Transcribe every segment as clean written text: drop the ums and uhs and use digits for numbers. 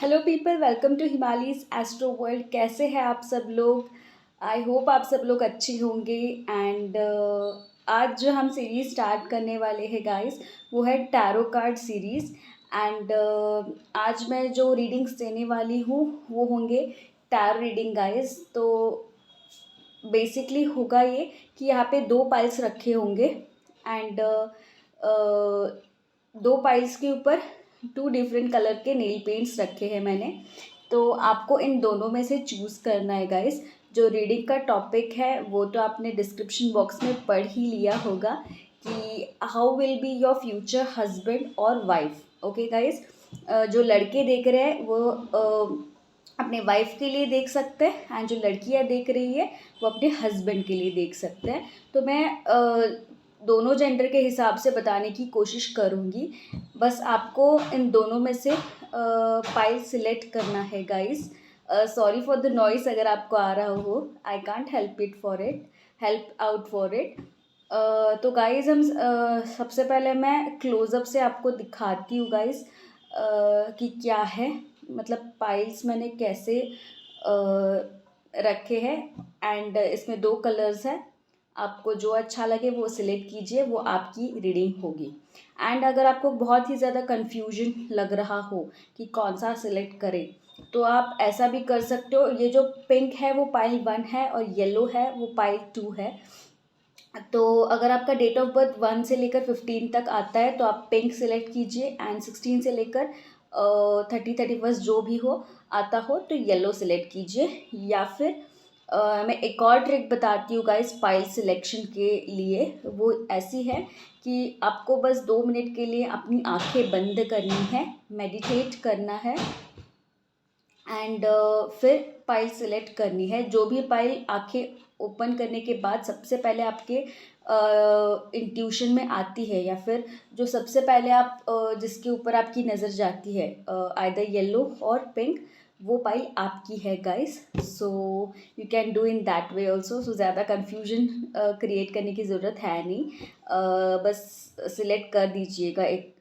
Hello people, welcome to Himalayas astro world. कैसे हैं आप सब लोग? आई होप आप सब लोग अच्छे होंगे। एंड आज जो हम सीरीज़ स्टार्ट करने वाले हैं गाइस, वो है टैरो कार्ड सीरीज़। एंड आज मैं जो रीडिंग्स देने वाली हूँ वो होंगे टैरो रीडिंग गाइस। तो बेसिकली होगा ये कि यहाँ पे दो पाइल्स रखे होंगे एंड दो पाइल्स के ऊपर टू डिफरेंट कलर के नेल पेंट्स रखे हैं मैंने। तो आपको इन दोनों में से चूज़ करना है गाइस। जो रीडिंग का टॉपिक है वो तो आपने डिस्क्रिप्शन बॉक्स में पढ़ ही लिया होगा कि how will be your future husband और वाइफ। ओके गाइस, जो लड़के देख रहे हैं वो अपने वाइफ के लिए देख सकते हैं एंड जो लड़कियां देख रही है वो अपने हस्बैंड के लिए देख सकते हैं। तो मैं दोनों जेंडर के हिसाब से बताने की कोशिश करूँगी। बस आपको इन दोनों में से पाइल सिलेक्ट करना है guys. Sorry for the noise अगर आपको आ रहा हो, I can't help out for it. तो गाइस हम सबसे पहले मैं क्लोज़अप से आपको दिखाती हूँ गाइस कि क्या है, मतलब पाइल्स मैंने कैसे रखे हैं। एंड इसमें दो कलर्स हैं, आपको जो अच्छा लगे वो सिलेक्ट कीजिए, वो आपकी रीडिंग होगी। एंड अगर आपको बहुत ही ज़्यादा कन्फ्यूजन लग रहा हो कि कौन सा सिलेक्ट करें, तो आप ऐसा भी कर सकते हो। ये जो पिंक है वो पाइल 1 है और येलो है वो पाइल 2 है। तो अगर आपका डेट ऑफ बर्थ 1 से लेकर 15 तक आता है तो आप पिंक सेलेक्ट कीजिए एंड 16 से लेकर 31 जो भी हो आता हो तो येलो सेलेक्ट कीजिए। या फिर मैं एक और ट्रिक बताती हूँ गाइस पाइल सिलेक्शन के लिए। वो ऐसी है कि आपको बस 2 मिनट के लिए अपनी आंखें बंद करनी है, मेडिटेट करना है एंड फिर पाइल सिलेक्ट करनी है। जो भी पाइल आंखें ओपन करने के बाद सबसे पहले आपके इंट्यूशन में आती है या फिर जो सबसे पहले आप जिसके ऊपर आपकी नज़र जाती है, आइदर येलो और पिंक, वो पाइल आपकी है guys. So you can do in that way also. So ज़्यादा कन्फ्यूजन क्रिएट करने की ज़रूरत है नहीं। बस सिलेक्ट कर दीजिएगा एक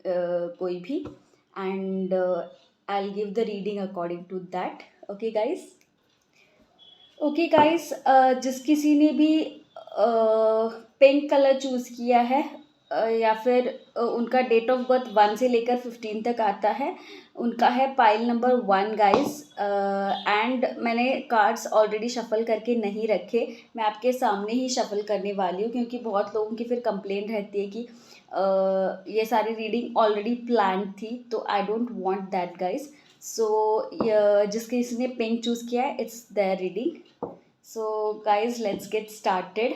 कोई भी and I'll give the reading according to that. Okay guys? Okay guys, जिस किसी ने भी पिंक कलर चूज़ किया है या फिर उनका डेट ऑफ बर्थ 1 से लेकर 15 तक आता है, उनका है पाइल नंबर 1 गाइस। एंड मैंने कार्ड्स ऑलरेडी शफल करके नहीं रखे, मैं आपके सामने ही शफल करने वाली हूँ क्योंकि बहुत लोगों की फिर कंप्लेंट रहती है कि ये सारी रीडिंग ऑलरेडी प्लान थी, तो I don't want that guys. So जिस किसी ने पिंक चूज़ किया है, it's their reading. So guys let's get started.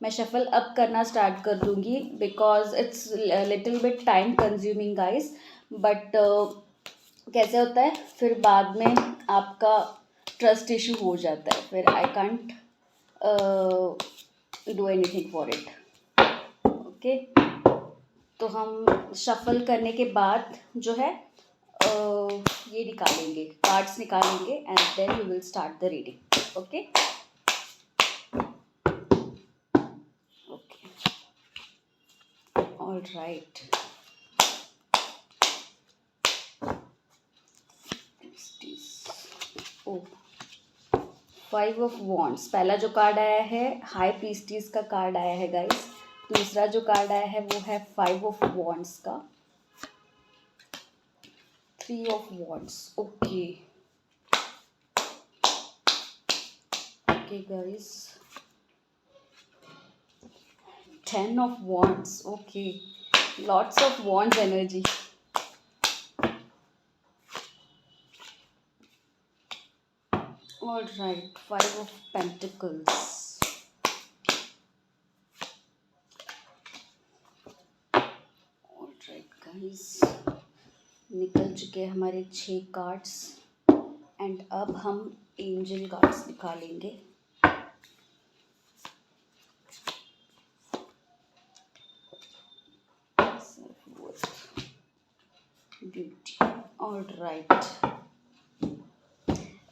मैं शफल अब करना स्टार्ट कर दूंगी because it's little bit time consuming guys. But कैसे होता है फिर बाद में आपका ट्रस्ट इशू हो जाता है, फिर I can't do anything for it. Okay, तो हम शफल करने के बाद जो है ये निकालेंगे, कार्ड्स निकालेंगे and then we will start the reading. Okay okay, all right. Oh, 5 of wands पहला जो कार्ड आया है, हाई प्रीस्टिस का कार्ड आया है गाइस। दूसरा जो कार्ड आया है वो है 5 ऑफ वॉन्ड्स का, 3 of wands. Okay okay guys, 10 of wands. Okay, lots of wands energy. All right, 5 of pentacles. All right guys, निकल चुके हैं हमारे 6 कार्ड्स एंड अब हम एंजल कार्ड्स निकालेंगे। All right,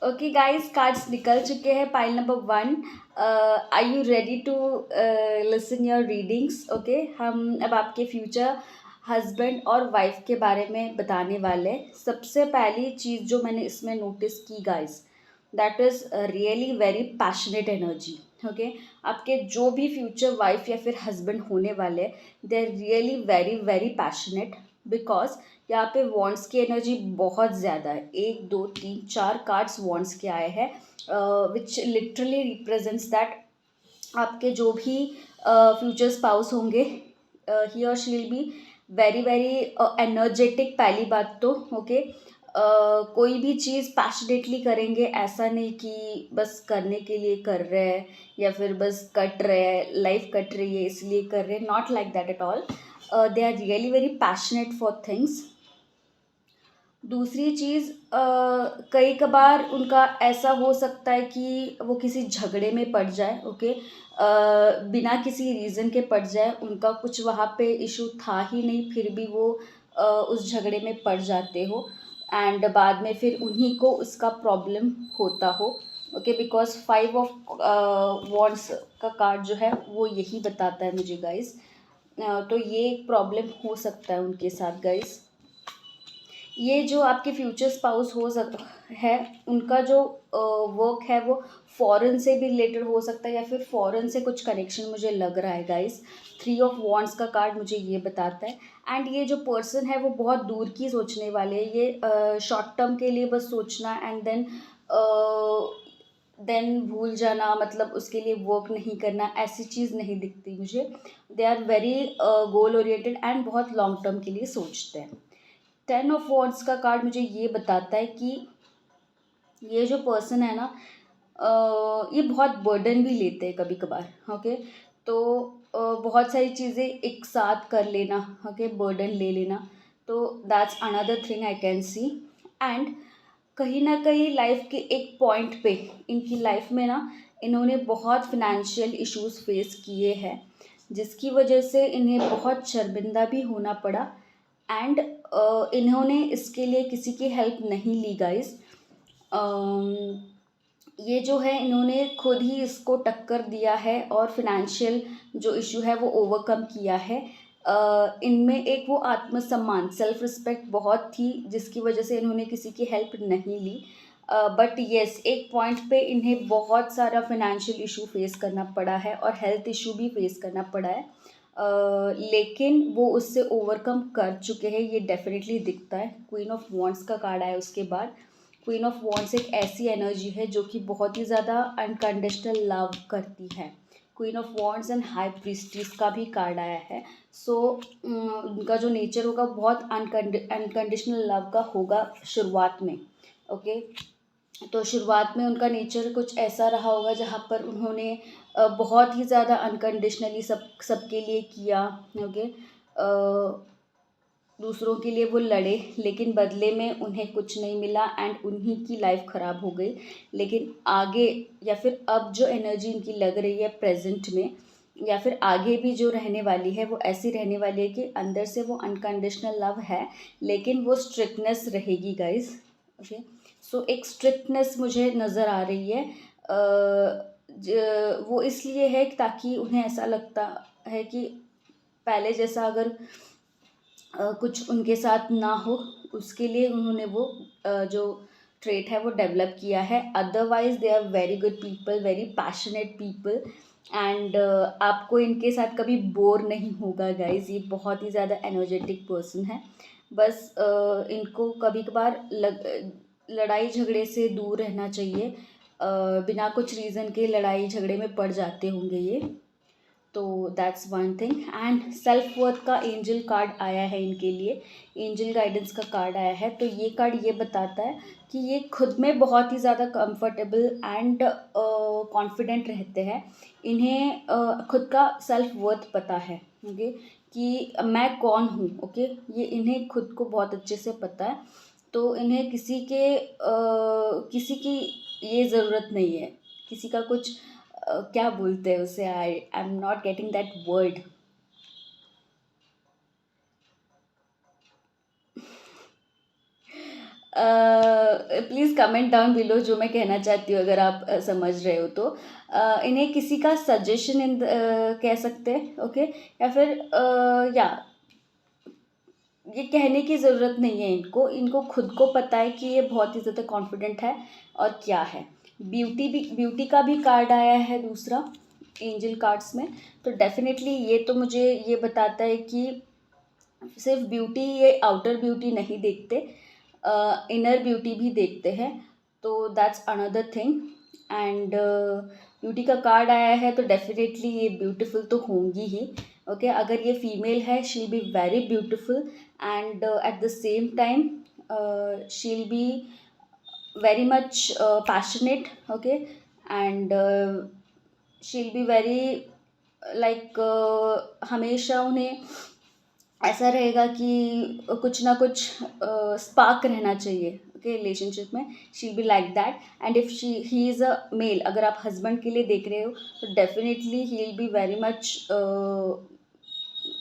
okay guys, cards निकल चुके हैं। Pile number 1, are you ready to listen your readings? Okay, हम अब आपके फ्यूचर हस्बैंड और वाइफ के बारे में बताने वाले। सबसे पहली चीज़ जो मैंने इसमें नोटिस की guys, that is really very passionate energy. Okay, आपके जो भी फ्यूचर वाइफ या फिर हस्बैंड होने वाले, they are really very very passionate, because यहाँ पे वॉन्ट्स की एनर्जी बहुत ज़्यादा है। 1 2 3 4 कार्ड्स वॉन्ट्स के आए हैं, विच लिटरली रिप्रेजेंट्स दैट आपके जो भी फ्यूचर स्पाउस होंगे, ही और she will be very very energetic. पहली बात तो ओके, कोई भी चीज़ पैशनेटली करेंगे, ऐसा नहीं कि बस करने के लिए कर रहे हैं या फिर बस कट रहे हैं, लाइफ कट रही है इसलिए कर रहे हैं, not like that at all. They are really very passionate for things. दूसरी चीज़, कई कबार उनका ऐसा हो सकता है कि वो किसी झगड़े में पड़ जाए, ओके, बिना किसी रीज़न के पड़ जाए, उनका कुछ वहाँ पे इशू था ही नहीं, फिर भी वो उस झगड़े में पड़ जाते हो, एंड बाद में फिर उन्हीं को उसका प्रॉब्लम होता हो। ओके, बिकॉज 5 ऑफ वॉन्ड्स का कार्ड जो है वो यही बताता है मुझे गाइस। तो ये एक प्रॉब्लम हो सकता है उनके साथ गाइस। ये जो आपके फ्यूचर स्पाउस है, उनका जो वर्क है वो फॉरेन से भी रिलेटेड हो सकता है, या फिर फॉरेन से कुछ कनेक्शन मुझे लग रहा है गाइस। 3 ऑफ वॉन्ड्स का कार्ड मुझे ये बताता है। एंड ये जो पर्सन है वो बहुत दूर की सोचने वाले हैं। ये शॉर्ट टर्म के लिए बस सोचना एंड देन भूल जाना, मतलब उसके लिए वर्क नहीं करना, ऐसी चीज़ नहीं दिखती मुझे। They are very goal oriented and बहुत लॉन्ग टर्म के लिए सोचते हैं। 10 ऑफ वॉन्ड्स का कार्ड मुझे ये बताता है कि ये जो पर्सन है ना, ये बहुत बर्डन भी लेते हैं कभी कभार। ओके, तो बहुत सारी चीज़ें एक साथ कर लेना, ओके, बर्डन ले लेना, तो that's another thing I can see. And कहीं ना कहीं लाइफ के एक पॉइंट पे, इनकी लाइफ में ना, इन्होंने बहुत फिनेंशियल इश्यूज फेस किए हैं, जिसकी वजह से इन्हें बहुत शर्मिंदा भी होना पड़ा। एंड इन्होंने इसके लिए किसी की हेल्प नहीं ली गाइस। ये जो है इन्होंने खुद ही इसको टक्कर दिया है और फिनेंशियल जो इशू है वो ओवरकम किया है। इनमें एक वो आत्मसम्मान, सेल्फ रिस्पेक्ट बहुत थी, जिसकी वजह से इन्होंने किसी की हेल्प नहीं ली। बट येस, एक पॉइंट पे इन्हें बहुत सारा फिनेंशियल इशू फेस करना पड़ा है और हेल्थ इशू भी फेस करना पड़ा है, लेकिन वो उससे ओवरकम कर चुके हैं, ये डेफिनेटली दिखता है। क्वीन ऑफ वॉन्ड्स का कार्ड आया उसके बाद। क्वीन ऑफ वॉन्ड्स एक ऐसी एनर्जी है जो कि बहुत ही ज़्यादा अनकंडीशनल लव करती है। Queen of wands and high priestess का भी कार्ड आया है। सो उनका जो नेचर होगा बहुत अनकंडीशनल लव का होगा शुरुआत में। ओके, तो शुरुआत में उनका नेचर कुछ ऐसा रहा होगा जहाँ पर उन्होंने बहुत ही ज़्यादा अनकंडीशनली सबके लिए किया। ओके, दूसरों के लिए वो लड़े, लेकिन बदले में उन्हें कुछ नहीं मिला एंड उन्हीं की लाइफ ख़राब हो गई। लेकिन आगे या फिर अब जो एनर्जी इनकी लग रही है प्रेजेंट में, या फिर आगे भी जो रहने वाली है, वो ऐसी रहने वाली है कि अंदर से वो अनकंडीशनल लव है, लेकिन वो स्ट्रिक्टनेस रहेगी गाइस। ओके, सो एक स्ट्रिक्टनेस मुझे नज़र आ रही है। वो इसलिए है ताकि उन्हें ऐसा लगता है कि पहले जैसा अगर कुछ उनके साथ ना हो, उसके लिए उन्होंने वो जो ट्रेट है वो डेवलप किया है। Otherwise they are very good people, very passionate people, and आपको इनके साथ कभी बोर नहीं होगा गाइज। ये बहुत ही ज़्यादा एनर्जेटिक पर्सन है। बस इनको कभी कभार लड़ाई झगड़े से दूर रहना चाहिए। बिना कुछ रीज़न के लड़ाई झगड़े में पड़ जाते होंगे ये, तो that's one thing. And self worth का एंजल कार्ड आया है इनके लिए, एंजल गाइडेंस का कार्ड आया है। तो ये कार्ड ये बताता है कि ये खुद में बहुत ही ज़्यादा कंफर्टेबल एंड कॉन्फिडेंट रहते हैं। इन्हें खुद का सेल्फ वर्थ पता है, ओके, कि मैं कौन हूँ। ओके, ये इन्हें खुद को बहुत अच्छे से पता है, तो इन्हें किसी की ये ज़रूरत नहीं है, किसी का कुछ क्या बोलते हैं उसे, I am not getting that word. Please comment down below जो मैं कहना चाहती हूँ, अगर आप समझ रहे हो तो। इन्हें किसी का सजेशन कह सकते हैं, ओके, या फिर या ये कहने की ज़रूरत नहीं है इनको, इनको खुद को पता है कि ये बहुत ही ज़्यादा कॉन्फिडेंट है और क्या है। ब्यूटी का भी कार्ड आया है दूसरा एंजल कार्ड्स में, तो डेफिनेटली ये तो मुझे ये बताता है कि सिर्फ ब्यूटी, ये आउटर ब्यूटी नहीं देखते, इनर ब्यूटी भी देखते हैं, तो that's another thing. And beauty का कार्ड आया है तो डेफिनेटली ये ब्यूटीफुल तो होंगी ही। ओके, अगर ये फीमेल है she be very beautiful and at the same time she'll be very much passionate. Okay, and she'll be very like हमेशा उन्हें ऐसा रहेगा कि कुछ ना कुछ स्पार्क रहना चाहिए ओके रिलेशनशिप में, she be like that. And if he is a male, अगर आप हस्बैंड के लिए देख रहे हो तो definitely he will be very much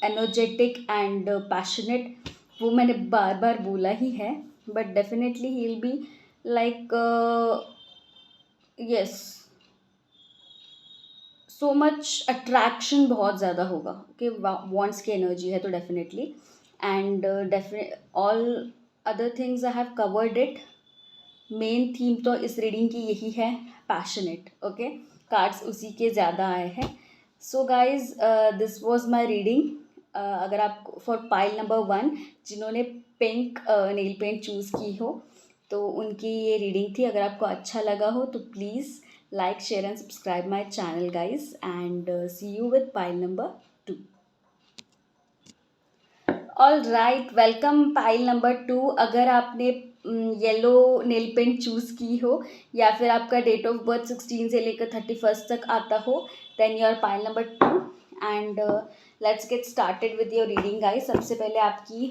energetic and passionate. वो मैंने बार बार बोला ही है, but definitely he will be like yes, so much attraction बहुत ज़्यादा होगा। ओके, वॉन्ट्स की एनर्जी है तो definitely. And all other things I have covered it. Main theme तो इस रीडिंग की यही है, पैशनेट। ओके, कार्ड्स उसी के ज़्यादा आए हैं। So guys this was my reading. अगर आप फॉर पाइल नंबर 1 जिन्होंने पिंक नेल पेंट चूज़ की हो तो उनकी ये रीडिंग थी। अगर आपको अच्छा लगा हो तो please like, share and subscribe my channel guys, and see you with pile number 2. All right, welcome pile number 2। अगर आपने येलो नेल पेंट चूज़ की हो या फिर आपका डेट ऑफ बर्थ 16 से लेकर 31 तक आता हो, then your pile number 2। And let's get started with your reading guys. सबसे पहले आपकी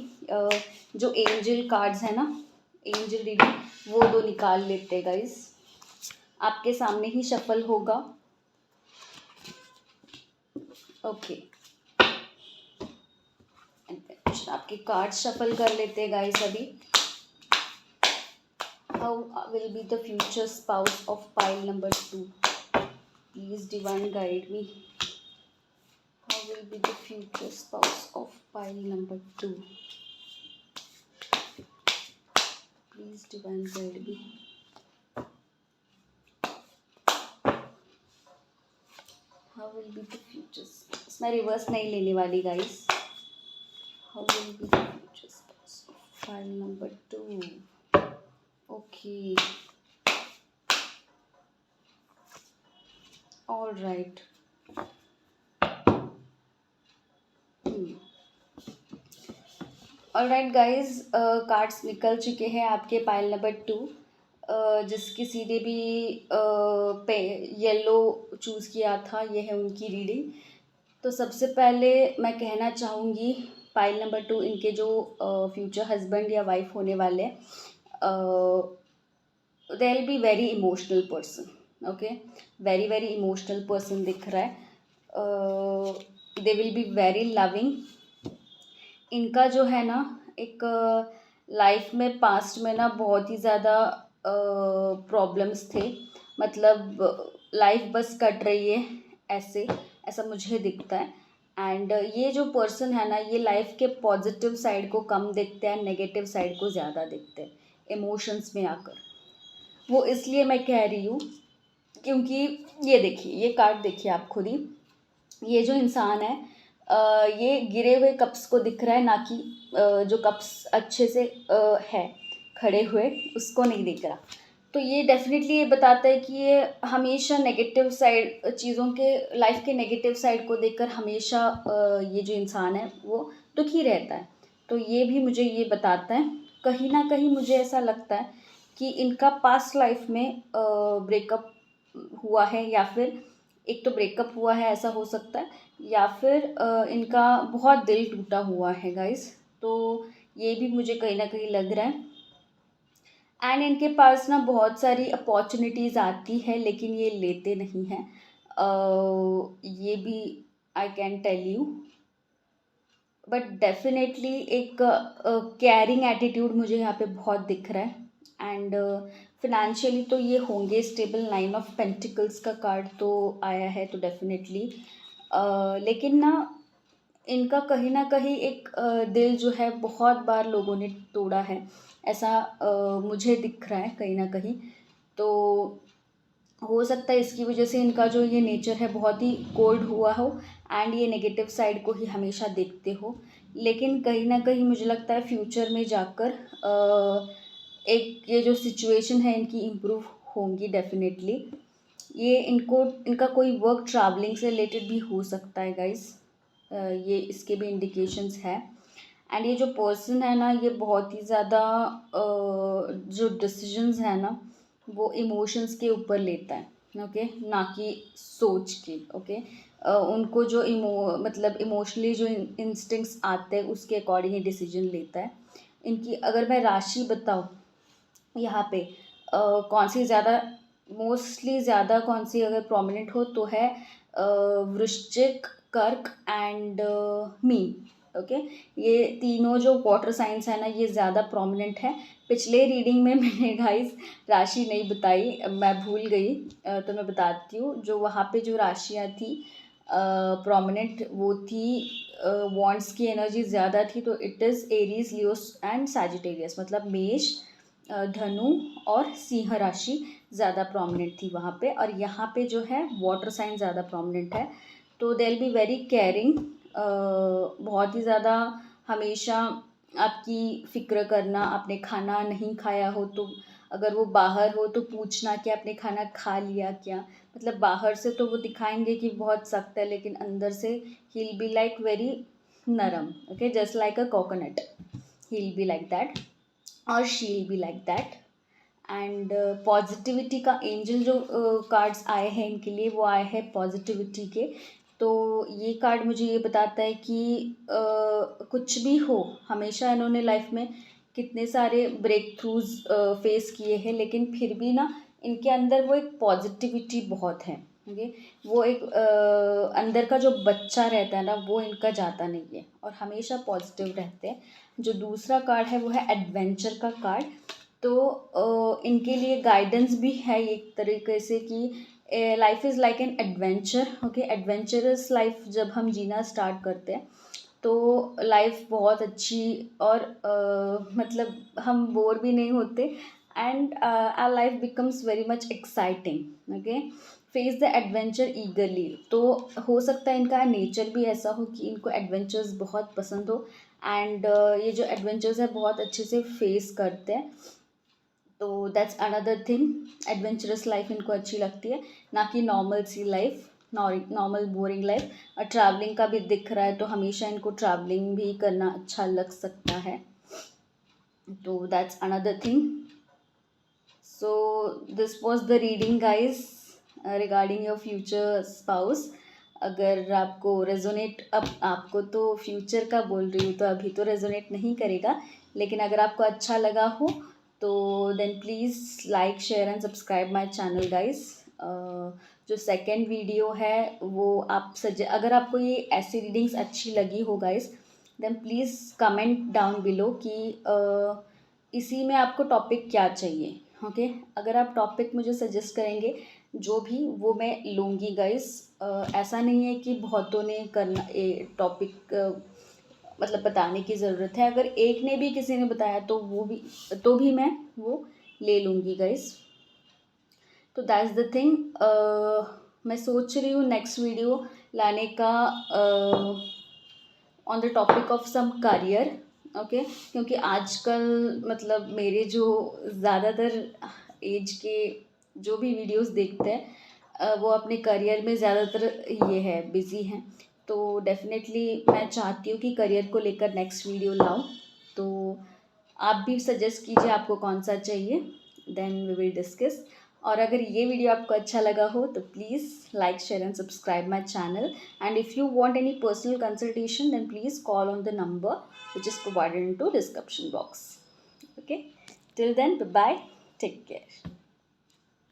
जो एंजल कार्ड्स है ना, एंजल रीडिंग, वो 2 निकाल लेते गाइस। आपके सामने ही शफल होगा। ओके, आपके कार्ड शफल कर लेते हैं गाइस अभी। How will be the future spouse of pile number 2? Please divine guide me. How will be the future spouse of pile number 2? Please divine guide me. How will be the futures, इसमें reverse नहीं लेने वाली guys. How will be the future spouse of pile number 2? Okay, all right. All right guys, cards निकल चुके हैं आपके pile number 2। जिसकी सीधे भी पे येलो चूज़ किया था, ये है उनकी रीडिंग। तो सबसे पहले मैं कहना चाहूँगी पाइल नंबर 2, इनके जो फ्यूचर हस्बैंड या वाइफ होने वाले they will be very emotional person. Okay, very very emotional person दिख रहा है। They will be very loving. इनका जो है ना एक लाइफ में पास्ट में ना बहुत ही ज़्यादा प्रॉब्लम्स थे, मतलब लाइफ बस कट रही है ऐसे, ऐसा मुझे दिखता है। एंड ये जो पर्सन है ना, ये लाइफ के पॉजिटिव साइड को कम देखते हैं, नेगेटिव साइड को ज़्यादा देखते हैं इमोशंस में आकर। वो इसलिए मैं कह रही हूँ क्योंकि ये देखिए, ये कार्ड देखिए आप खुद ही, ये जो इंसान है ये गिरे हुए कप्स को दिख रहा है, ना कि जो कप्स अच्छे से है खड़े हुए उसको नहीं दिख रहा। तो ये डेफिनेटली ये बताता है कि ये हमेशा नेगेटिव साइड चीज़ों के, लाइफ के नेगेटिव साइड को देखकर हमेशा ये जो इंसान है वो दुखी रहता है। तो ये भी मुझे ये बताता है, कहीं ना कहीं मुझे ऐसा लगता है कि इनका पास्ट लाइफ में ब्रेकअप हुआ है, या फिर एक तो ब्रेकअप हुआ है ऐसा हो सकता है, या फिर इनका बहुत दिल टूटा हुआ है गाइस। तो ये भी मुझे कहीं ना कहीं लग रहा है। एंड इनके पास ना बहुत सारी अपॉर्चुनिटीज़ आती है लेकिन ये लेते नहीं हैं, ये भी I can tell you. But definitely एक केयरिंग एटीट्यूड मुझे यहाँ पे बहुत दिख रहा है। एंड फिनेंशियली तो ये होंगे स्टेबल। 9 ऑफ पेंटिकल्स का कार्ड तो आया है तो डेफिनेटली लेकिन ना इनका कहीं ना कहीं एक दिल जो है बहुत बार लोगों ने तोड़ा है, ऐसा मुझे दिख रहा है कहीं ना कहीं। तो हो सकता है इसकी वजह से इनका जो ये नेचर है बहुत ही कोल्ड हुआ हो, एंड ये नेगेटिव साइड को ही हमेशा देखते हो। लेकिन कहीं ना कहीं मुझे लगता है फ्यूचर में जाकर एक ये जो सिचुएशन है इनकी इम्प्रूव होंगी डेफिनेटली। ये इनको इनका कोई वर्क ट्रैवलिंग से रिलेटेड भी हो सकता है गाइस, ये इसके भी इंडिकेशंस है। एंड ये जो पर्सन है ना, ये बहुत ही ज़्यादा जो डिसीजंस है ना वो इमोशंस के ऊपर लेता है, ओके, ना कि सोच के, ओके। उनको जो मतलब इमोशनली जो इंस्टिंक्ट्स आते हैं उसके अकॉर्डिंग ये डिसीजन लेता है। इनकी अगर मैं राशि बताऊँ यहाँ पे कौन सी ज़्यादा, मोस्टली ज़्यादा कौन सी अगर प्रोमिनेंट हो तो है वृश्चिक, कर्क एंड मीन, ओके। ये तीनों जो वाटर साइंस है ना ये ज़्यादा प्रोमिनेंट है। पिछले रीडिंग में मैंने गाइस राशि नहीं बताई, मैं भूल गई, तो मैं बताती हूँ। जो वहाँ पे जो राशियाँ थी प्रोमिनेंट वो थी, वॉन्ड्स की एनर्जी ज़्यादा थी, तो it is Aries, Leo and Sagittarius, मतलब मेष, धनु और सिंह राशि ज़्यादा प्रोमिनेंट थी वहाँ पे। और यहाँ पे जो है वाटर साइन ज़्यादा प्रोमिनेंट है। तो they will be very caring, बहुत ही ज़्यादा हमेशा आपकी फ़िक्र करना। आपने खाना नहीं खाया हो तो अगर वो बाहर हो तो पूछना कि आपने खाना खा लिया क्या। मतलब बाहर से तो वो दिखाएंगे कि बहुत सख्त है, लेकिन अंदर से ही विल बी लाइक वेरी नरम, okay, just like a coconut, he will be like that और she will be like that. And positivity का एंजल जो कार्ड्स आए हैं इनके लिए वो आए हैं पॉजिटिविटी के। तो ये कार्ड मुझे ये बताता है कि कुछ भी हो, हमेशा इन्होंने लाइफ में कितने सारे ब्रेक थ्रूज फेस किए हैं, लेकिन फिर भी ना इनके अंदर वो एक पॉजिटिविटी बहुत है, ओके। वो एक अंदर का जो बच्चा रहता है ना वो इनका जाता नहीं है और हमेशा पॉजिटिव रहते हैं। जो दूसरा कार्ड है वो है एडवेंचर का कार्ड। तो इनके लिए गाइडेंस भी है एक तरीके से कि life is like an adventure, okay. Adventurous life जब हम जीना स्टार्ट करते हैं तो लाइफ बहुत अच्छी और मतलब हम बोर भी नहीं होते, and our life becomes very much exciting, okay. Face the adventure eagerly. तो हो सकता है इनका नेचर भी ऐसा हो कि इनको एडवेंचर्स बहुत पसंद हो, एंड ये जो एडवेंचर्स है बहुत अच्छे से फेस करते हैं। तो that's another thing, adventurous life इनको अच्छी लगती है, ना कि नॉर्मल सी लाइफ, नॉर्मल बोरिंग लाइफ। और ट्रैवलिंग का भी दिख रहा है तो हमेशा इनको ट्रैवलिंग भी करना अच्छा लग सकता है। तो that's another thing. So this was the reading guys regarding your future spouse. अगर आपको रेजोनेट, अब आपको तो फ्यूचर का बोल रही हूँ तो अभी तो रेजोनेट नहीं करेगा, लेकिन अगर आपको अच्छा लगा हो तो then please like, share and subscribe my channel guys. जो सेकंड वीडियो है वो आप अगर आपको ये ऐसी रीडिंग्स अच्छी लगी हो guys then please comment down below कि इसी में आपको टॉपिक क्या चाहिए, ओके। अगर आप टॉपिक मुझे सजेस्ट करेंगे जो भी वो मैं लूँगी गाइस। ऐसा नहीं है कि बहुतों ने करना टॉपिक मतलब बताने की ज़रूरत है। अगर एक ने भी किसी ने बताया तो भी मैं वो ले लूँगी गाइस। तो दैट्स द थिंग। मैं सोच रही हूँ नेक्स्ट वीडियो लाने का on the topic of some career, okay. क्योंकि आजकल मतलब मेरे जो ज़्यादातर एज के जो भी वीडियोस देखते हैं वो अपने करियर में ज़्यादातर ये है बिज़ी हैं। तो डेफिनेटली मैं चाहती हूँ कि करियर को लेकर नेक्स्ट वीडियो लाऊं। तो आप भी सजेस्ट कीजिए आपको कौन सा चाहिए, देन वी विल डिस्कस। और अगर ये वीडियो आपको अच्छा लगा हो तो please like, share and subscribe my channel. And if you want any personal consultation then please call on the number which is provided into description box, okay. Till then, bye bye, take care.